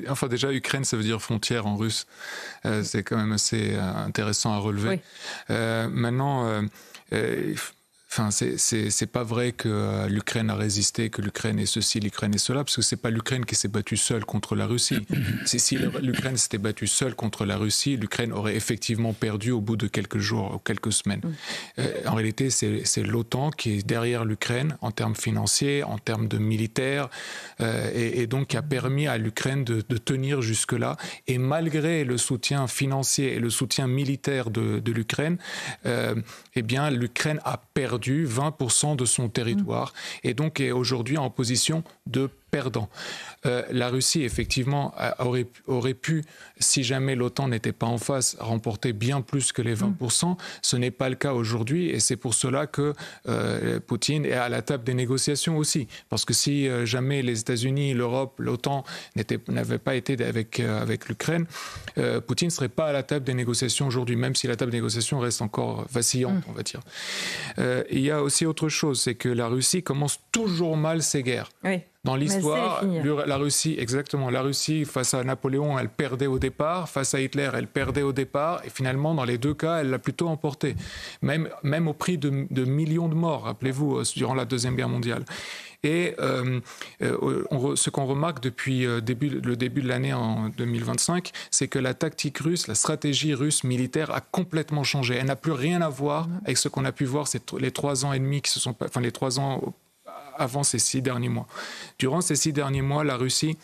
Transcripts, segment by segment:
Enfin, déjà, Ukraine, ça veut dire frontière en russe. C'est quand même assez intéressant à relever. Oui. Maintenant, enfin, c'est pas vrai que l'Ukraine a résisté, que l'Ukraine est ceci, l'Ukraine est cela, parce que c'est pas l'Ukraine qui s'est battue seule contre la Russie. Si l'Ukraine s'était battue seule contre la Russie, l'Ukraine aurait effectivement perdu au bout de quelques jours ou quelques semaines. En réalité, c'est l'OTAN qui est derrière l'Ukraine en termes financiers, en termes de militaires, et donc qui a permis à l'Ukraine de tenir jusque-là. Et malgré le soutien financier et le soutien militaire de l'Ukraine, eh bien, l'Ukraine a perdu 20% de son territoire et donc est aujourd'hui en position de perdant. La Russie, effectivement, aurait pu, si jamais l'OTAN n'était pas en face, remporter bien plus que les 20%. Ce n'est pas le cas aujourd'hui et c'est pour cela que Poutine est à la table des négociations aussi. Parce que si jamais les États-Unis, l'Europe, l'OTAN n'avaient pas été avec l'Ukraine, Poutine ne serait pas à la table des négociations aujourd'hui, même si la table des négociations reste encore vacillante, on va dire. Il y a aussi autre chose, c'est que la Russie commence toujours mal ses guerres. Oui. Dans l'histoire, la Russie, exactement, la Russie, face à Napoléon, elle perdait au départ, face à Hitler, elle perdait au départ, et finalement, dans les deux cas, elle l'a plutôt emporté, même au prix de millions de morts, rappelez-vous, durant la Deuxième Guerre mondiale. Et ce qu'on remarque depuis le début de l'année en 2025, c'est que la tactique russe, la stratégie russe militaire a complètement changé. Elle n'a plus rien à voir avec ce qu'on a pu voir les 3 ans et demi qui se sont, enfin les 3 ans avant ces 6 derniers mois. Durant ces 6 derniers mois, la Russie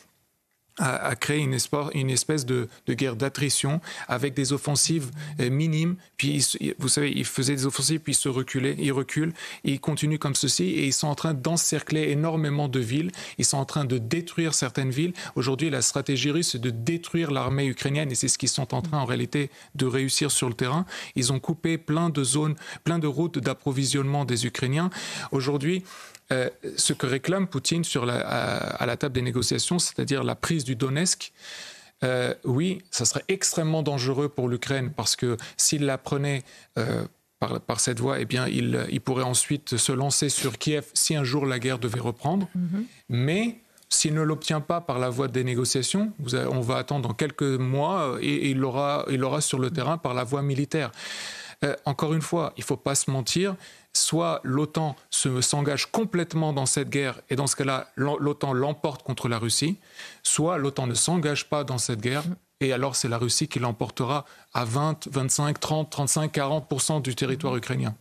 a créé une espèce de guerre d'attrition avec des offensives minimes. Puis, vous savez, ils faisaient des offensives, puis ils reculent, et ils continuent comme ceci, et ils sont en train d'encercler énormément de villes. Ils sont en train de détruire certaines villes. Aujourd'hui, la stratégie russe, c'est de détruire l'armée ukrainienne, et c'est ce qu'ils sont en train, en réalité, de réussir sur le terrain. Ils ont coupé plein de zones, plein de routes d'approvisionnement des Ukrainiens. Aujourd'hui, ce que réclame Poutine à la table des négociations, c'est-à-dire la prise du Donetsk, oui, ça serait extrêmement dangereux pour l'Ukraine parce que s'il la prenait par cette voie, eh bien, il pourrait ensuite se lancer sur Kiev si un jour la guerre devait reprendre. Mais s'il ne l'obtient pas par la voie des négociations, on va attendre dans quelques mois et il l'aura sur le terrain par la voie militaire. Encore une fois, il ne faut pas se mentir. Soit l'OTAN s'engage complètement dans cette guerre, et dans ce cas-là, l'OTAN l'emporte contre la Russie, soit l'OTAN ne s'engage pas dans cette guerre, et alors c'est la Russie qui l'emportera à 20, 25, 30, 35, 40% du territoire ukrainien.